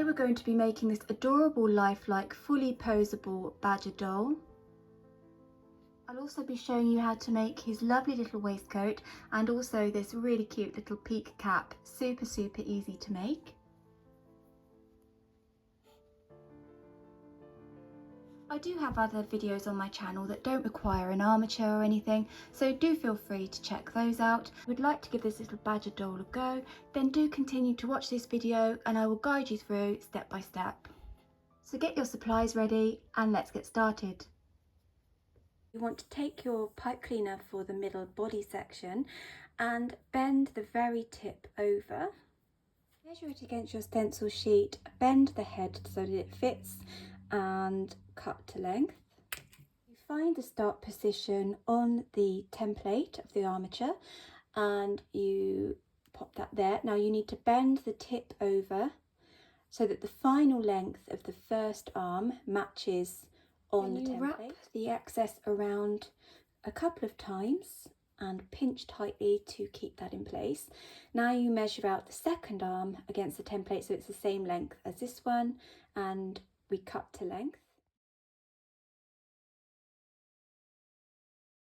we're going to be making this adorable lifelike fully poseable badger doll. I'll also be showing you how to make his lovely little waistcoat and also this really cute little peak cap, super easy to make. I do have other videos on my channel that don't require an armature or anything, so do feel free to check those out. If you would like to give this little badger doll a go, then do continue to watch this video and I will guide you through step by step. So get your supplies ready and let's get started. You want to take your pipe cleaner for the middle body section and bend the very tip over. Measure it against your stencil sheet, bend the head so that it fits and cut to length. You find the start position on the template of the armature and you pop that there. Now you need to bend the tip over so that the final length of the first arm matches on the template. Wrap the excess around a couple of times and pinch tightly to keep that in place. Now you measure out the second arm against the template so it's the same length as this one and we cut to length.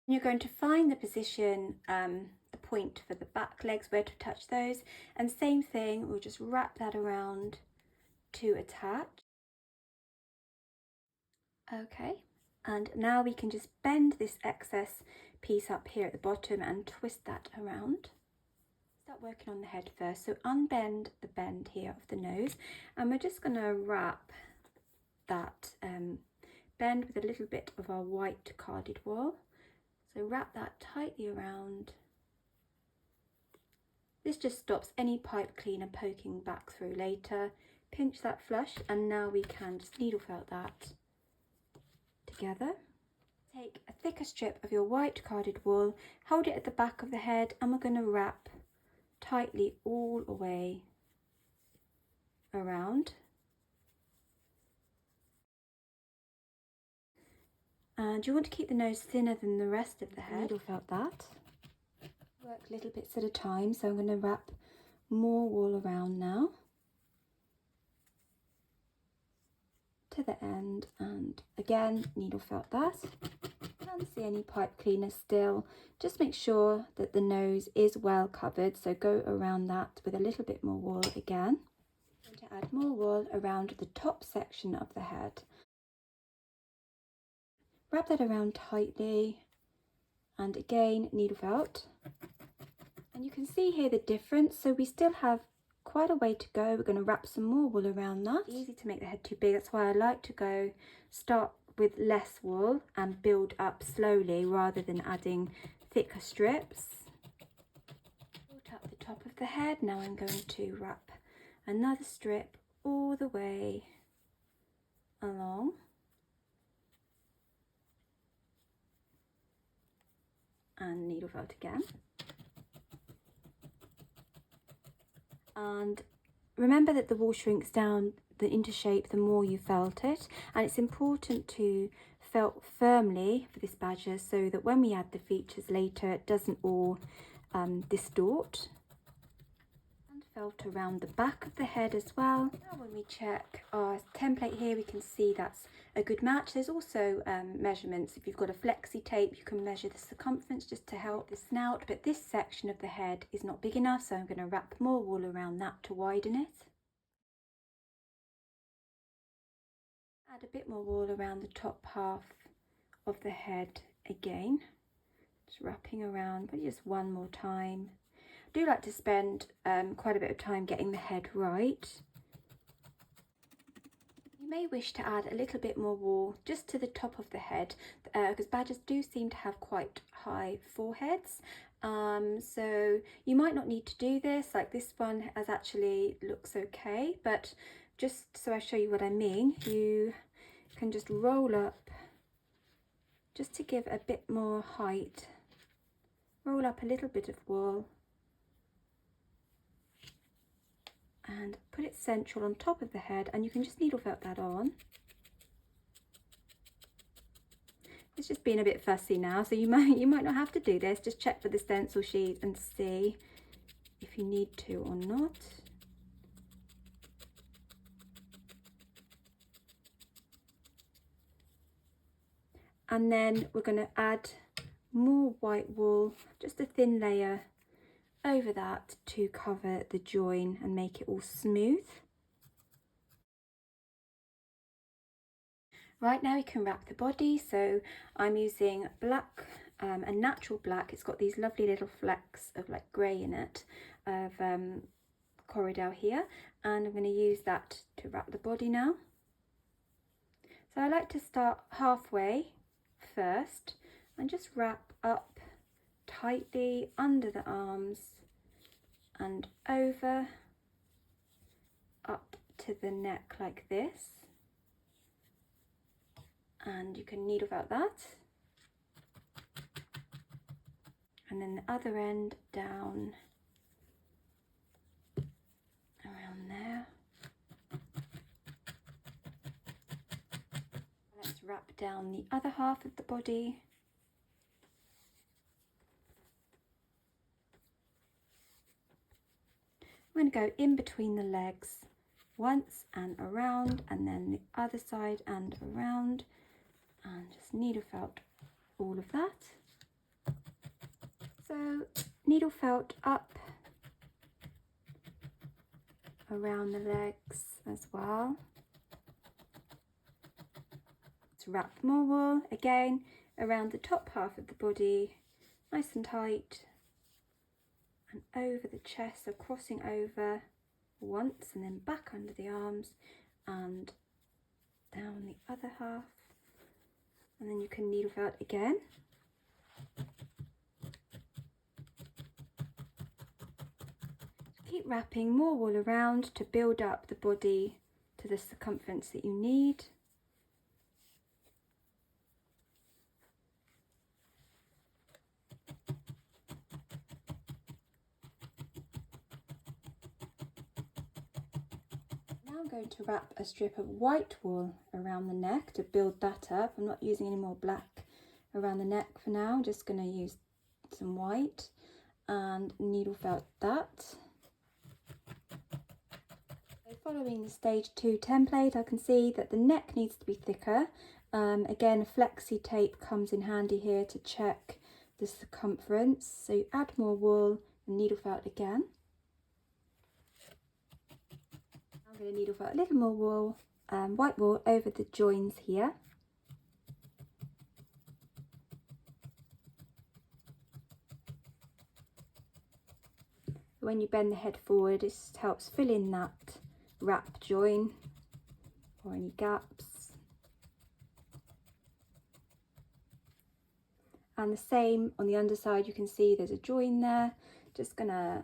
You're going to find the position, the point for the back legs, where to touch those, and same thing, we'll just wrap that around to attach. Okay, and now we can just bend this excess piece up here at the bottom and twist that around. Start working on the head first, so unbend the bend here of the nose, and we're just going to wrap that bend with a little bit of our white carded wool. So wrap that tightly around. This just stops any pipe cleaner poking back through later. Pinch that flush and now we can just needle felt that together. Take a thicker strip of your white carded wool, hold it at the back of the head and we're going to wrap tightly all the way around. And you want to keep the nose thinner than the rest of the head. Needle felt that. Work little bits at a time, so I'm going to wrap more wool around now to the end, and again needle felt that. Can't see any pipe cleaner still. Just make sure that the nose is well covered, so go around that with a little bit more wool again. I'm going to add more wool around the top section of the head. Wrap that around tightly and again needle felt. And you can see here the difference, so we still have quite a way to go. We're going to wrap some more wool around that. It's easy to make the head too big, that's why I like to start with less wool and build up slowly rather than adding thicker strips. Built up the top of the head, now I'm going to wrap another strip all the way along. And needle felt again. And remember that the wool shrinks down into shape the more you felt it, and it's important to felt firmly for this badger so that when we add the features later it doesn't all distort. And felt around the back of the head as well. Now when we check our template here we can see that's a good match. There's also measurements. If you've got a flexi tape you can measure the circumference just to help the snout, but this section of the head is not big enough, so I'm going to wrap more wool around that to widen it. Add a bit more wool around the top half of the head again, just wrapping around, but just one more time. I do like to spend quite a bit of time getting the head right. You may wish to add a little bit more wool just to the top of the head because badgers do seem to have quite high foreheads, so you might not need to do this. Like this one as actually looks okay, but just so I show you what I mean, you can just roll up just to give a bit more height. Roll up a little bit of wool and put it central on top of the head, and you can just needle felt that on. It's just being a bit fussy now, so you might not have to do this. Just check with the stencil sheet and see if you need to or not. And then we're going to add more white wool, just a thin layer over that to cover the join and make it all smooth. Right, now we can wrap the body. So I'm using black, a natural black. It's got these lovely little flecks of like grey in it, of corridor here, and I'm going to use that to wrap the body now. So I like to start halfway first and just wrap up tightly under the arms and over up to the neck like this, and you can needle felt that, and then the other end down around there. Let's wrap down the other half of the body. I'm going to go in between the legs once and around, and then the other side and around, and just needle felt all of that. So needle felt up around the legs as well. Let's wrap more wool again around the top half of the body, nice and tight, and over the chest, so crossing over once and then back under the arms and down the other half, and then you can needle felt again. Keep wrapping more wool around to build up the body to the circumference that you need. Now I'm going to wrap a strip of white wool around the neck to build that up. I'm not using any more black around the neck for now. I'm just going to use some white and needle felt that. Following the stage 2 template, I can see that the neck needs to be thicker. Again, flexi tape comes in handy here to check the circumference. So you add more wool and needle felt again. I'm going to needle felt a little more wool, white wool over the joins here. When you bend the head forward, it just helps fill in that wrap join or any gaps. And the same on the underside, you can see there's a join there. This is gonna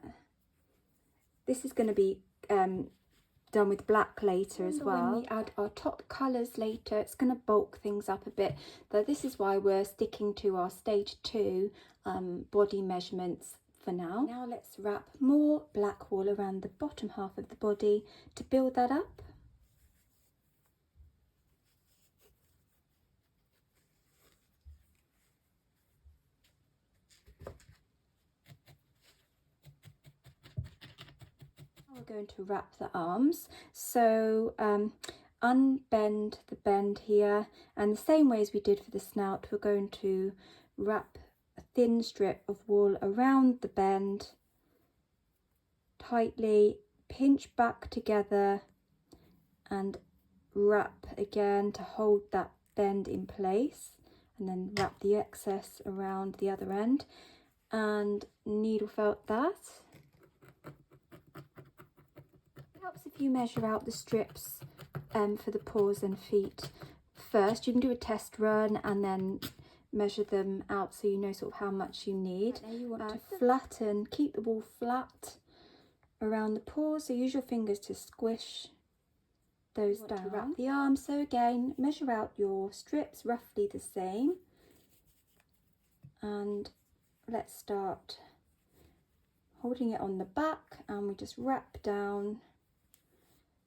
be done with black later as well. When we add our top colours later, it's gonna bulk things up a bit. Though this is why we're sticking to our stage 2 body measurements for now. Now let's wrap more black wool around the bottom half of the body to build that up. We're going to wrap the arms. So unbend the bend here, and the same way as we did for the snout, we're going to wrap a thin strip of wool around the bend tightly, pinch back together and wrap again to hold that bend in place, and then wrap the excess around the other end and needle felt that. It helps if you measure out the strips for the paws and feet first. You can do a test run and then measure them out so you know sort of how much you need. Now you want to flatten, keep the wool flat around the paws, so use your fingers to squish those down. To wrap the arms, so again measure out your strips roughly the same, and let's start holding it on the back, and we just wrap down,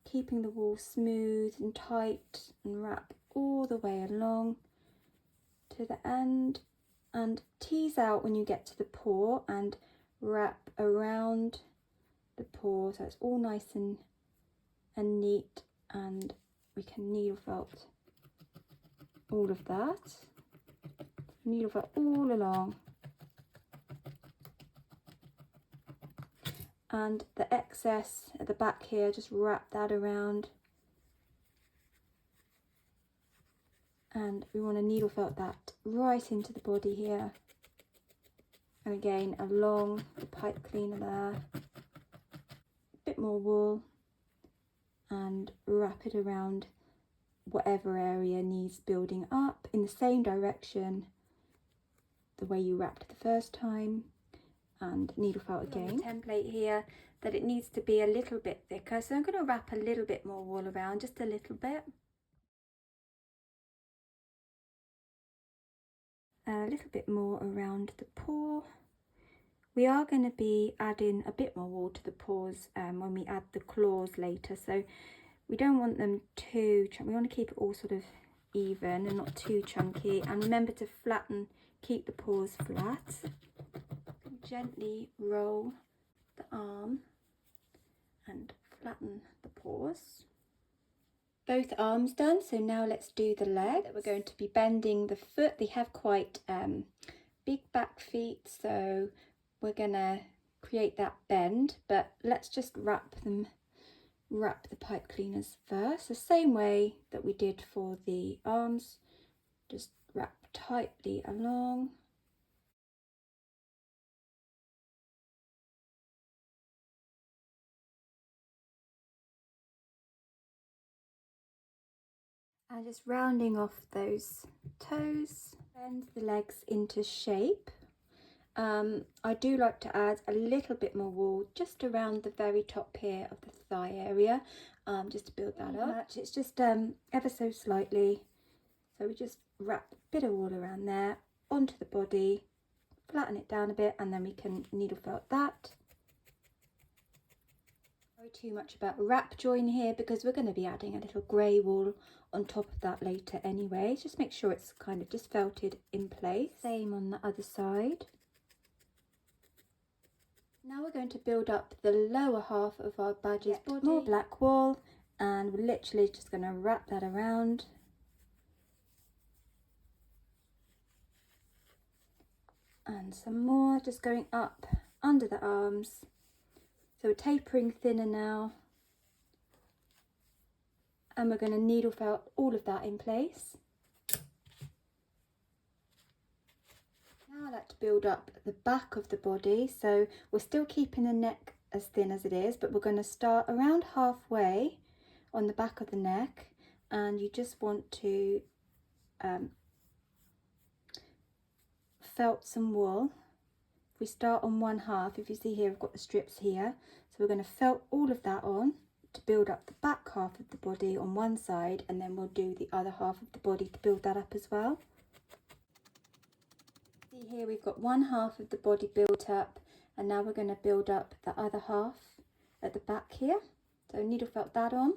keeping the wool smooth and tight, and wrap all the way along to the end, and tease out when you get to the paw and wrap around the paw so it's all nice and neat, and we can needle felt all of that. needle felt all along. And the excess at the back here, just wrap that around. And we want to needle felt that right into the body here. And again, along the pipe cleaner there. A bit more wool. And wrap it around whatever area needs building up in the same direction the way you wrapped the first time, and needle felt again. The template here that it needs to be a little bit thicker, so I'm going to wrap a little bit more wool around, just a little bit. A little bit more around the paw. We are going to be adding a bit more wool to the paws when we add the claws later, so we don't want them too chunky. We want to keep it all sort of even and not too chunky. And remember to flatten, keep the paws flat. Gently roll the arm and flatten the paws. Both arms done, so now let's do the leg. We're going to be bending the foot. They have quite big back feet, so we're gonna create that bend, but let's just wrap the pipe cleaners first, the same way that we did for the arms. Just wrap tightly along. And just rounding off those toes, bend the legs into shape. I do like to add a little bit more wool just around the very top here of the thigh area, just to build that up. It's just ever so slightly, so we just wrap a bit of wool around there onto the body, flatten it down a bit, and then we can needle felt that. Don't worry too much about wrap join here because we're going to be adding a little grey wool on top of that later anyway. Just make sure it's kind of just felted in place. Same on the other side. Now we're going to build up the lower half of our badger's body. More black wool, and we're literally just going to wrap that around. And some more just going up under the arms. So we're tapering thinner now. And we're going to needle felt all of that in place. Now I like to build up the back of the body, so we're still keeping the neck as thin as it is, but we're going to start around halfway on the back of the neck, and you just want to felt some wool. If we start on one half, if you see here, I've got the strips here, so we're going to felt all of that on to build up the back half of the body on one side, and then we'll do the other half of the body to build that up as well. See here, we've got one half of the body built up, and now we're going to build up the other half at the back here. So needle felt that on.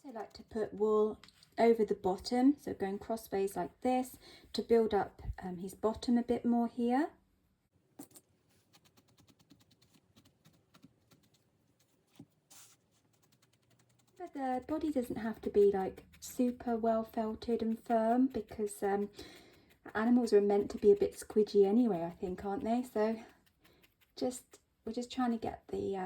So I like to put wool over the bottom, so going crossways like this to build up his bottom a bit more here. But the body doesn't have to be like super well felted and firm, because animals are meant to be a bit squidgy anyway, I think, aren't they? So we're just trying to get the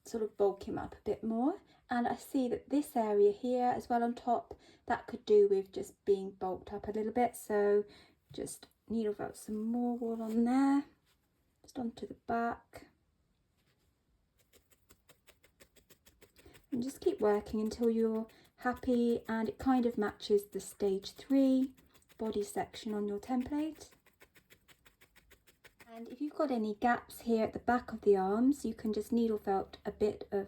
sort of bulk him up a bit more. And I see that this area here as well on top, that could do with just being bulked up a little bit, so just needle felt some more wool on there, just onto the back, and just keep working until you're happy and it kind of matches the stage 3 body section on your template. And if you've got any gaps here at the back of the arms, you can just needle felt a bit of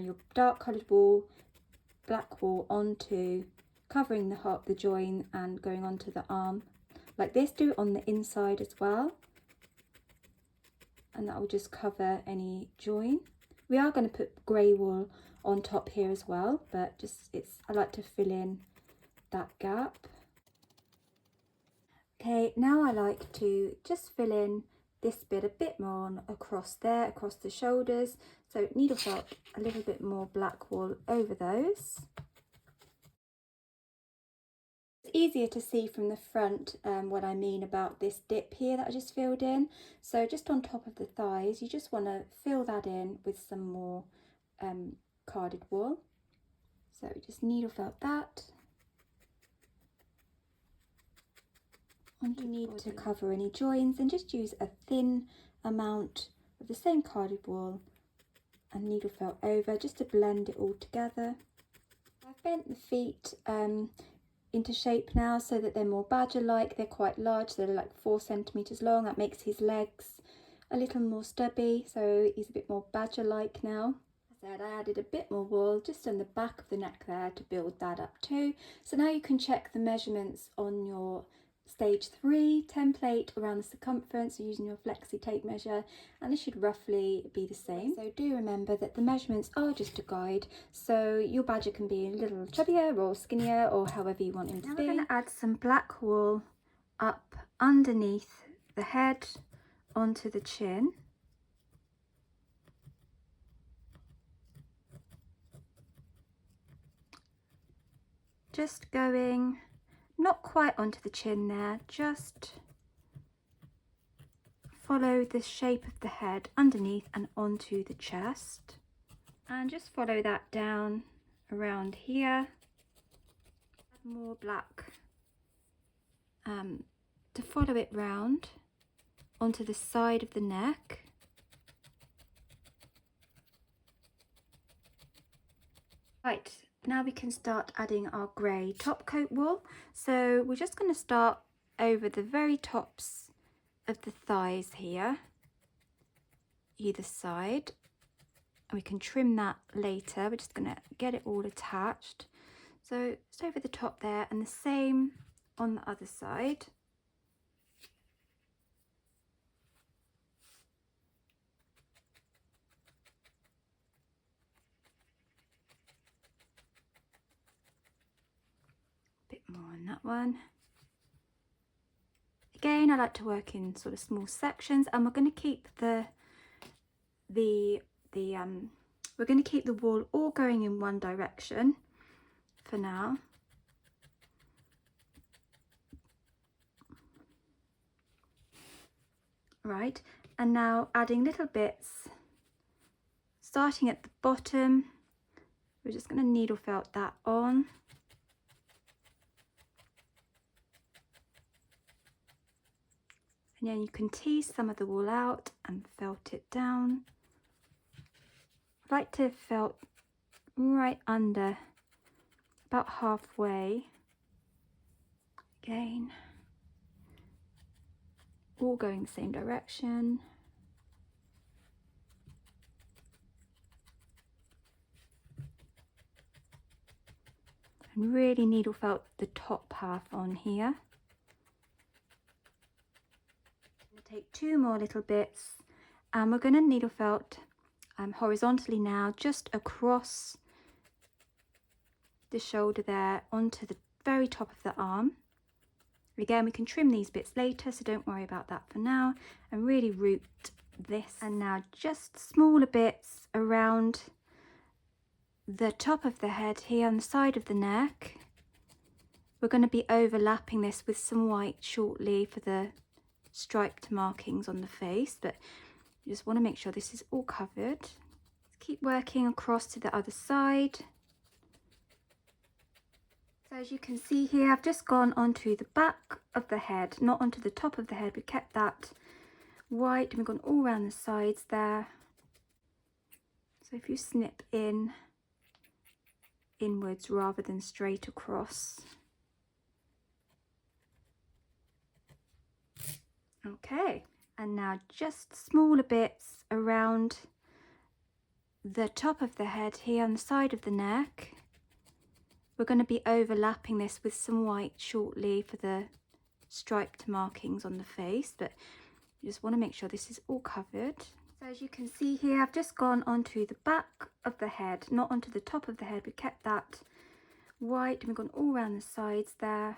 your dark coloured wool, black wool onto, covering the join and going onto the arm like this. Do it on the inside as well, and that will just cover any join. We are going to put grey wool on top here as well, but I like to fill in that gap. Okay, now I like to just fill in this bit a bit more across there, across the shoulders. So needle felt a little bit more black wool over those. easier to see from the front what I mean about this dip here that I just filled in. So just on top of the thighs, you just want to fill that in with some more carded wool. So just needle felt that. And you need to cover any joins, and just use a thin amount of the same carded wool and needle felt over just to blend it all together. I've bent the feet into shape now so that they're more badger-like. They're quite large, they're like 4 centimeters long. That makes his legs a little more stubby, so he's a bit more badger-like now. As I said, I added a bit more wool just on the back of the neck there to build that up too. So now you can check the measurements on your stage 3 template around the circumference using your flexi tape measure, and this should roughly be the same. So do remember that the measurements are just a guide, so your badger can be a little chubbier or skinnier or however you want him to be. We're going to add some black wool up underneath the head onto the chin. Just going not quite onto the chin there, just follow the shape of the head underneath and onto the chest, and just follow that down around here. Add more black to follow it round onto the side of the neck. Right, now we can start adding our grey top coat wool. So we're just going to start over the very tops of the thighs here, either side, and we can trim that later. We're just going to get it all attached. So it's over the top there, and the same on the other side. Bit more on that one. Again, I like to work in sort of small sections, and we're going to keep the wool all going in one direction for now. Right, and now adding little bits, starting at the bottom. We're just going to needle felt that on. And then you can tease some of the wool out and felt it down. I like to felt right under, about halfway. Again, all going the same direction. And really needle felt the top half on here. Take 2 more little bits, and we're going to needle felt horizontally now, just across the shoulder there onto the very top of the arm. Again, we can trim these bits later, so don't worry about that for now, and really root this. And now just smaller bits around the top of the head here on the side of the neck. We're going to be overlapping this with some white shortly for the striped markings on the face, but you just want to make sure this is all covered. Let's keep working across to the other side. So as you can see here, I've just gone onto the back of the head, not onto the top of the head. We kept that white, and we've gone all around the sides there. So if you snip inwards rather than straight across. Okay, and now just smaller bits around the top of the head here on the side of the neck. We're going to be overlapping this with some white shortly for the striped markings on the face, but you just want to make sure this is all covered. So as you can see here, I've just gone onto the back of the head, not onto the top of the head. We kept that white, and we've gone all around the sides there.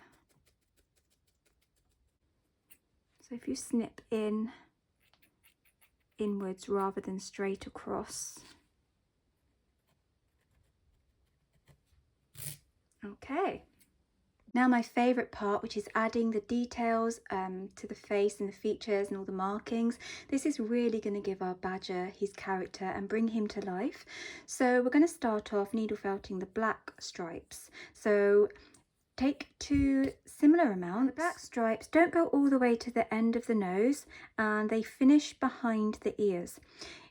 So if you snip inwards rather than straight across. Okay. Now my favourite part, which is adding the details to the face and the features and all the markings. This is really going to give our badger his character and bring him to life. So we're going to start off needle felting the black stripes. So take 2 similar amounts. The black stripes don't go all the way to the end of the nose and they finish behind the ears.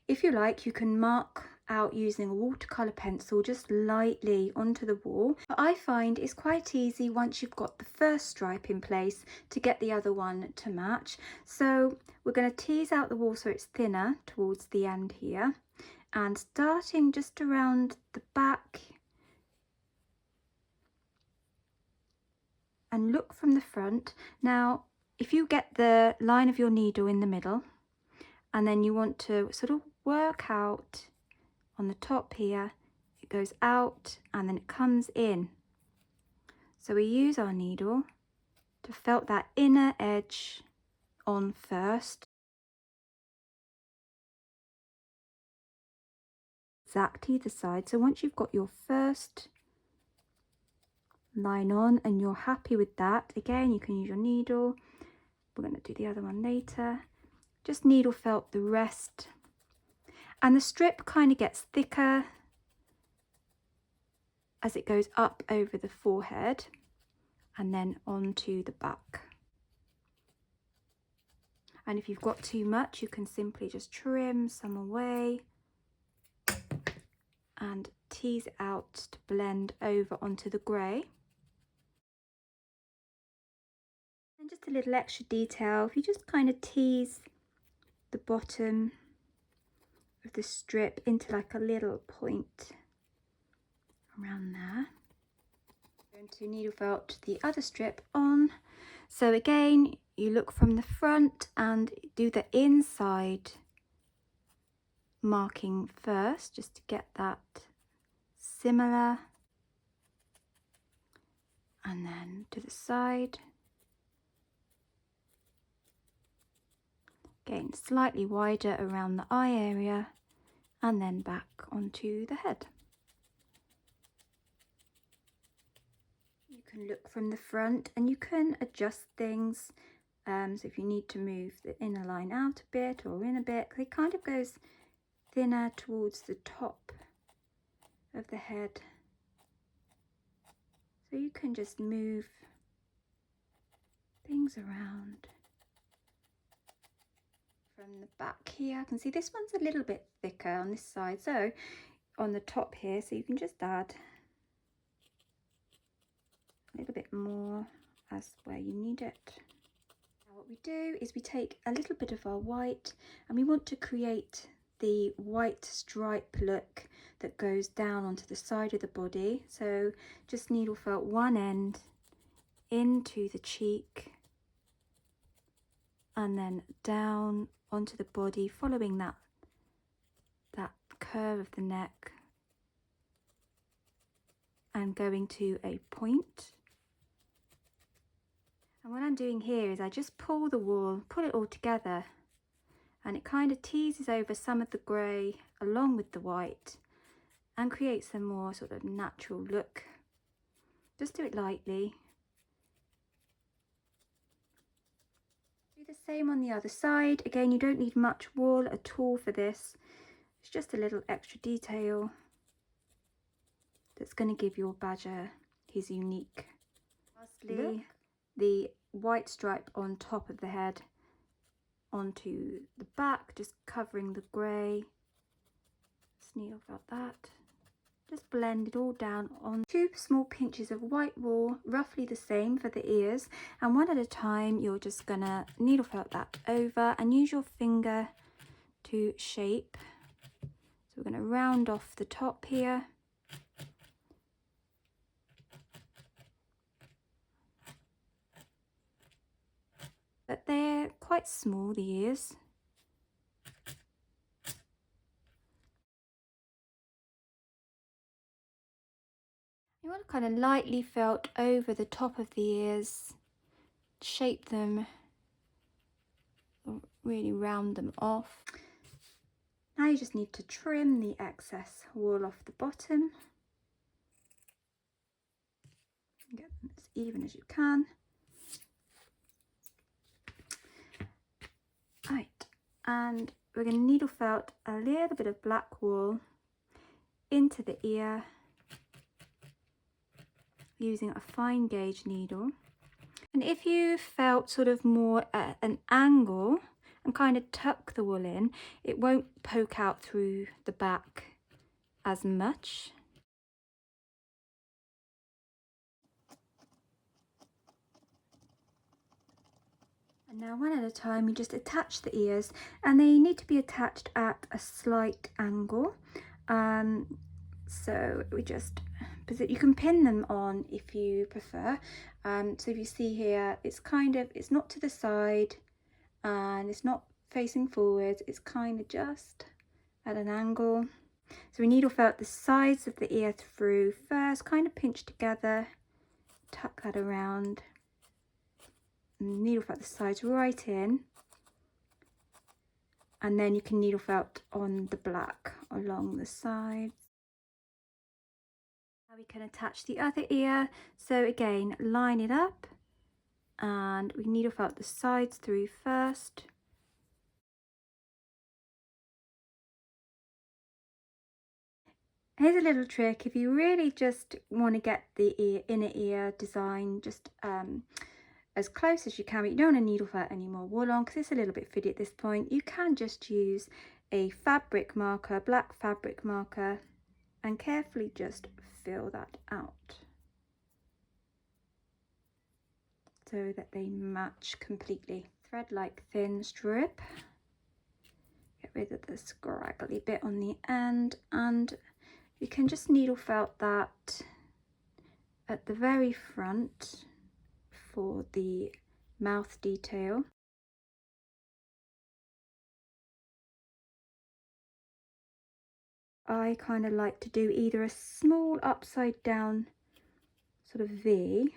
If you like, you can mark out using a watercolour pencil just lightly onto the wall. But I find it's quite easy once you've got the first stripe in place to get the other one to match. So we're going to tease out the wall so it's thinner towards the end here, and starting just around the back, and look from the front. Now if you get the line of your needle in the middle and then you want to sort of work out on the top here, it goes out and then it comes in. So we use our needle to felt that inner edge on first. Exactly the side. So once you've got your first line on and you're happy with that, again you can use your needle. We're going to do the other one later. Just needle felt the rest. And the strip kind of gets thicker as it goes up over the forehead and then onto the back. And if you've got too much, you can simply just trim some away and tease it out to blend over onto the grey. And just a little extra detail, if you just kind of tease the bottom of the strip into like a little point around there. I'm going to needle felt the other strip on. So again, you look from the front and do the inside marking first, just to get that similar, and then to the side. Again, slightly wider around the eye area and then back onto the head. You can look from the front and you can adjust things. So if you need to move the inner line out a bit or in a bit, it kind of goes thinner towards the top of the head. So you can just move things around. From the back here, I can see this one's a little bit thicker on this side, so on the top here, so you can just add a little bit more as where you need it. Now what we do is we take a little bit of our white and we want to create the white stripe look that goes down onto the side of the body. So just needle felt one end into the cheek and then down onto the body, following that curve of the neck and going to a point. And what I'm doing here is I just pull the wool, pull it all together, and it kind of teases over some of the grey along with the white and creates a more sort of natural look. Just do it lightly. Do the same on the other side. Again, you don't need much wool at all for this. It's just a little extra detail that's going to give your badger his unique look. The white stripe on top of the head onto the back, just covering the grey. Just needle felt that. Just blend it all down on 2 small pinches of white wool, roughly the same for the ears, and one at a time you're just gonna needle felt that over and use your finger to shape. So we're going to round off the top here. But they're quite small, the ears. You want to kind of lightly felt over the top of the ears, shape them, or really round them off. Now you just need to trim the excess wool off the bottom. Get them as even as you can. Right, and we're going to needle felt a little bit of black wool into the ear using a fine gauge needle. And if you felt sort of more at an angle and kind of tuck the wool in, it won't poke out through the back as much. And now one at a time you just attach the ears, and they need to be attached at a slight angle. So we just, you can pin them on if you prefer. So if you see here, it's not to the side and it's not facing forwards, it's kind of just at an angle. So we needle felt the sides of the ear through first, kind of pinch together, tuck that around, and needle felt the sides right in, and then you can needle felt on the black along the sides. Now we can attach the other ear. So again, line it up and we needle felt the sides through first. Here's a little trick if you really just want to get the inner ear design just as close as you can, but you don't want to needle felt any more wool on because it's a little bit fiddy at this point. You can just use a fabric marker, black fabric marker, and carefully just fill that out so that they match completely. Thread like thin strip, get rid of the scraggly bit on the end, and you can just needle felt that at the very front for the mouth detail. I kind of like to do either a small upside down sort of V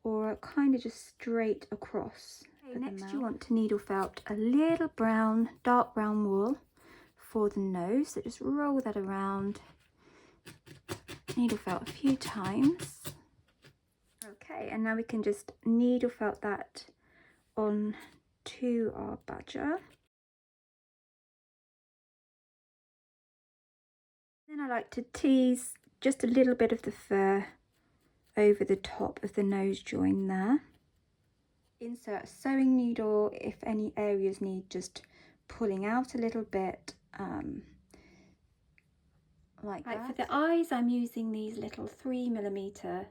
or kind of just straight across. Okay, next you want to needle felt a little brown, dark brown wool for the nose, so just roll that around, needle felt a few times. Okay, and now we can just needle felt that on to our badger. Then I like to tease just a little bit of the fur over the top of the nose join there. Insert a sewing needle if any areas need just pulling out a little bit, like that. For the eyes, I'm using these little 3mm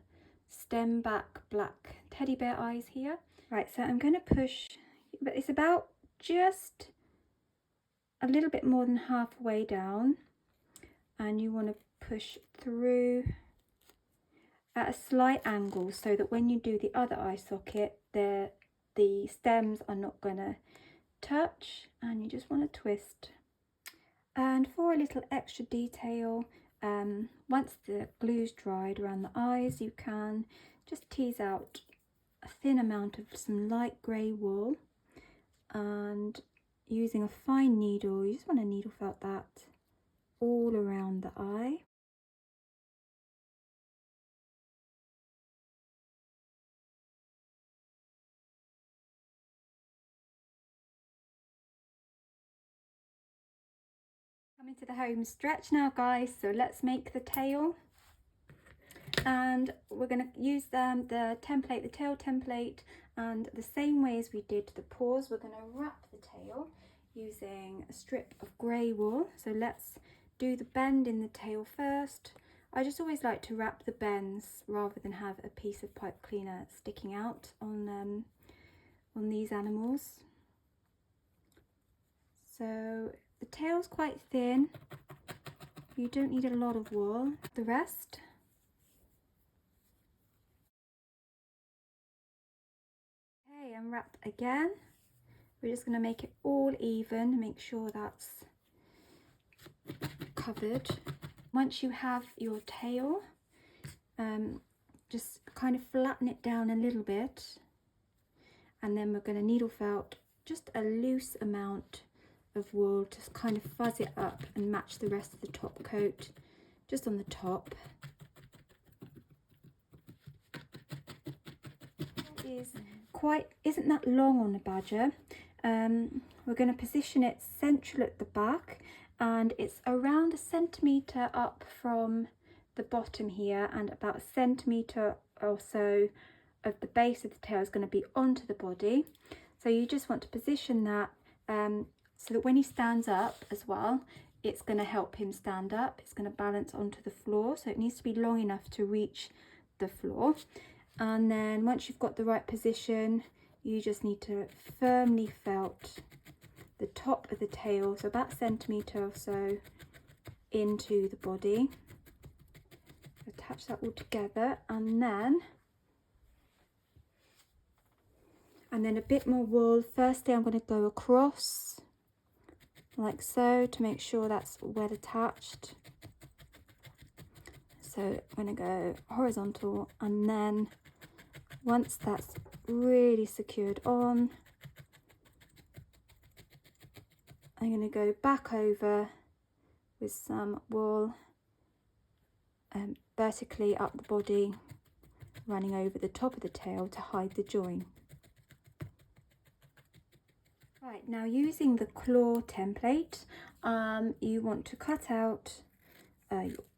stem back black teddy bear eyes here. Right, so I'm going to push, but it's about just a little bit more than halfway down, and you want to push through at a slight angle so that when you do the other eye socket, the stems are not going to touch, and you just want to twist. And for a little extra detail, once the glue's dried around the eyes, you can just tease out a thin amount of some light grey wool, and using a fine needle, you just want to needle felt that all around the eye. Coming to the home stretch now, guys, so let's make the tail. And we're going to use the template, the tail template, and the same way as we did the paws, we're going to wrap the tail using a strip of grey wool. So let's do the bend in the tail first. I just always like to wrap the bends rather than have a piece of pipe cleaner sticking out on these animals. So the tail's quite thin, you don't need a lot of wool. The rest. Okay, and wrap again. We're just going to make it all even, make sure that's covered. Once you have your tail, just kind of flatten it down a little bit, and then we're going to needle felt just a loose amount of wool to kind of fuzz it up and match the rest of the top coat just on the top. isn't that long on a badger. We're going to position it central at the back, and it's around 1 centimetre up from the bottom here, and about 1 centimetre or so of the base of the tail is going to be onto the body. So you just want to position that so that when he stands up as well, it's going to help him stand up. It's going to balance onto the floor, so it needs to be long enough to reach the floor. And then once you've got the right position, you just need to firmly felt the top of the tail, so about 1 centimetre or so into the body. Attach that all together, and then a bit more wool. Firstly, I'm going to go across like so to make sure that's well attached. So I'm going to go horizontal, and then once that's really secured on, I'm going to go back over with some wool vertically up the body, running over the top of the tail to hide the join. Right, now using the claw template, you want to cut out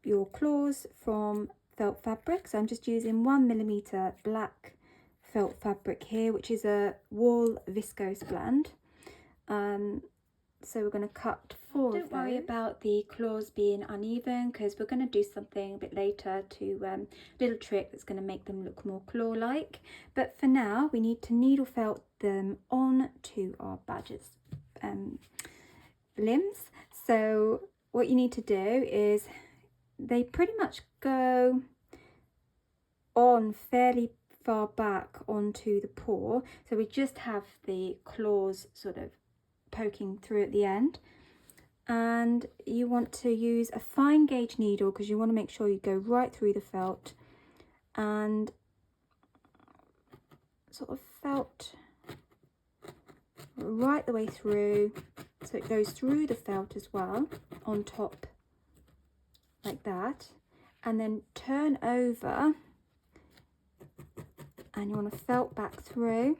your claws from felt fabric. So I'm just using 1mm black felt fabric here, which is a wool viscose blend. So we're going to cut 4 of those. Don't worry about the claws being uneven, because we're going to do something a bit later to little trick that's going to make them look more claw-like. But for now, we need to needle felt them on to our badger's limbs. So what you need to do is, they pretty much go on fairly far back onto the paw, so we just have the claws sort of poking through at the end. And you want to use a fine gauge needle, because you want to make sure you go right through the felt and sort of felt right the way through, so it goes through the felt as well on top like that, and then turn over, and you want to felt back through.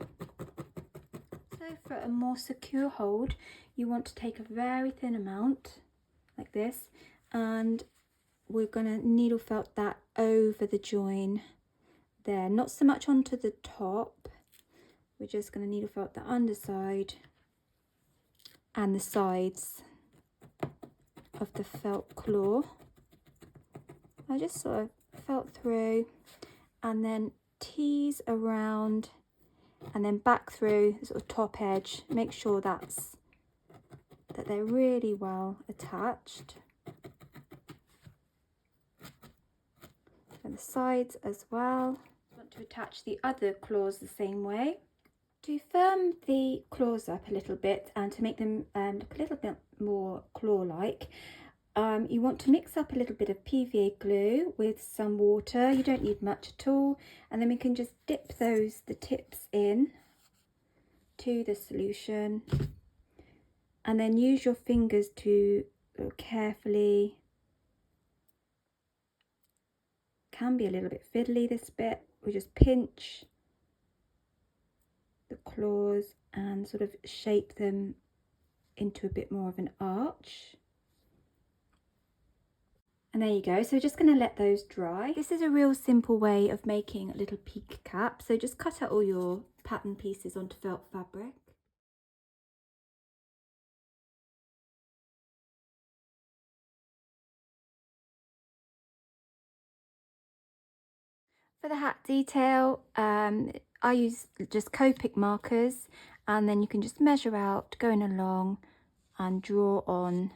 So for a more secure hold, you want to take a very thin amount like this, and we're going to needle felt that over the join there, not so much onto the top. We're just going to needle felt the underside and the sides of the felt claw. I just sort of felt through, and then tease around, and then back through the sort of top edge. Make sure that they're really well attached. And the sides as well. I want to attach the other claws the same way. To firm the claws up a little bit and to make them look a little bit more claw-like, you want to mix up a little bit of PVA glue with some water. You don't need much at all, and then we can just dip the tips in to the solution, and then use your fingers to carefully, can be a little bit fiddly this bit, we just pinch the claws and sort of shape them into a bit more of an arch. And there you go. So we're just going to let those dry. This is a real simple way of making a little peak cap. So just cut out all your pattern pieces onto felt fabric. For the hat detail, I use just Copic markers, and then you can just measure out going along and draw on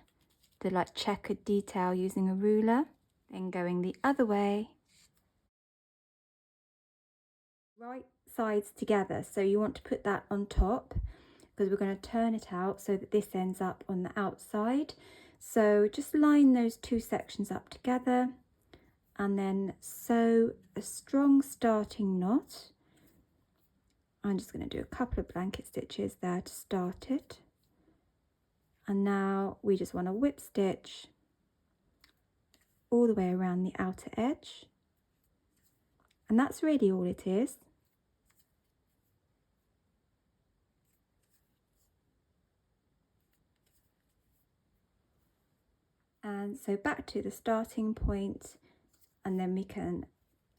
the like checkered detail using a ruler. Then going the other way, right sides together, so you want to put that on top, because we're going to turn it out so that this ends up on the outside. So just line those two sections up together, and then sew a strong starting knot. I'm just going to do a couple of blanket stitches there to start it, and now we just want to whip stitch all the way around the outer edge, and that's really all it is. And so back to the starting point, and then we can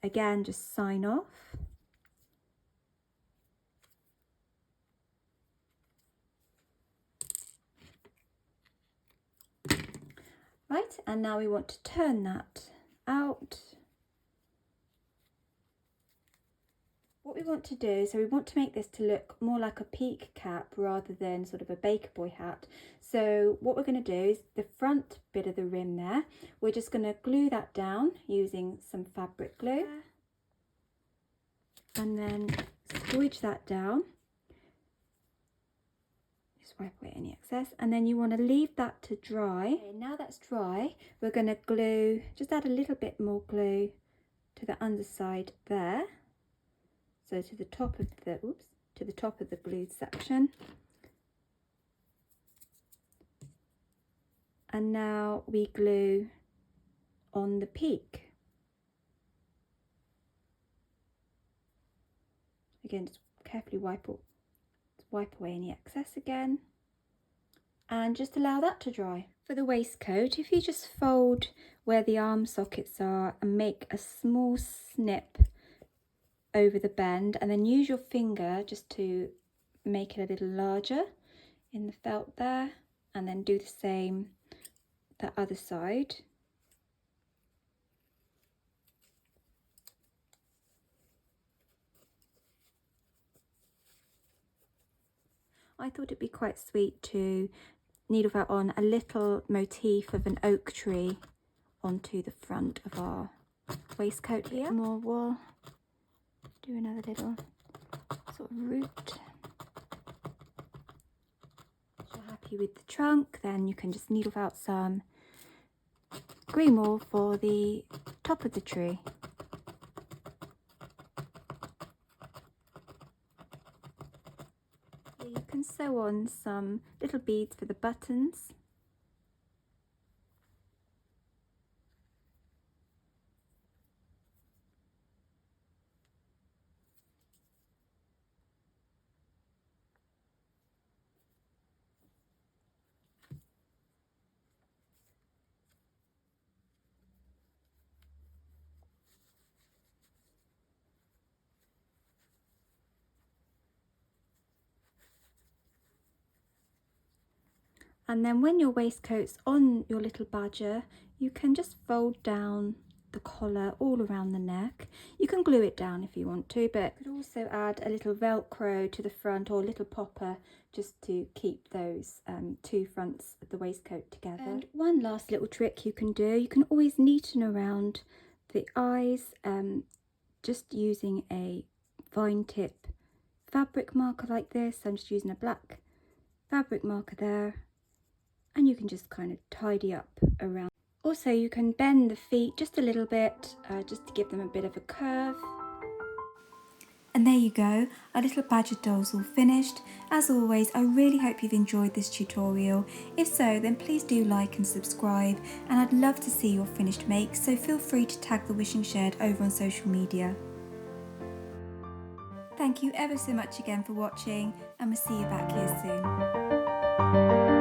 again just sign off. Right, and now we want to turn that out. What we want to do, so we want to make this to look more like a peak cap rather than sort of a baker boy hat. So what we're going to do is the front bit of the rim there, we're just going to glue that down using some fabric glue. And then squidge that down. Just wipe away any excess. And then you want to leave that to dry. Okay, now that's dry, we're going to glue, just add a little bit more glue to the underside there. So to the top of the glued section. And now we glue on the peak. Again, just carefully wipe away any excess again. And just allow that to dry. For the waistcoat, if you just fold where the arm sockets are and make a small snip over the bend, and then use your finger just to make it a little larger in the felt there, and then do the same the other side. I thought it'd be quite sweet to needle felt on a little motif of an oak tree onto the front of our waistcoat here. More wool. Do another little sort of root. If you're happy with the trunk, then you can just needle out some green wool for the top of the tree. Here you can sew on some little beads for the buttons. And then when your waistcoat's on your little badger, you can just fold down the collar all around the neck. You can glue it down if you want to, but you could also add a little Velcro to the front or a little popper just to keep those two fronts of the waistcoat together. And one last little trick you can do, you can always neaten around the eyes just using a fine tip fabric marker like this. I'm just using a black fabric marker there. And you can just kind of tidy up around. Also, you can bend the feet just a little bit, just to give them a bit of a curve. And there you go, our little badger doll's all finished. As always, I really hope you've enjoyed this tutorial. If so, then please do like and subscribe, and I'd love to see your finished make, so feel free to tag the Wishing Shed over on social media. Thank you ever so much again for watching, and we'll see you back here soon.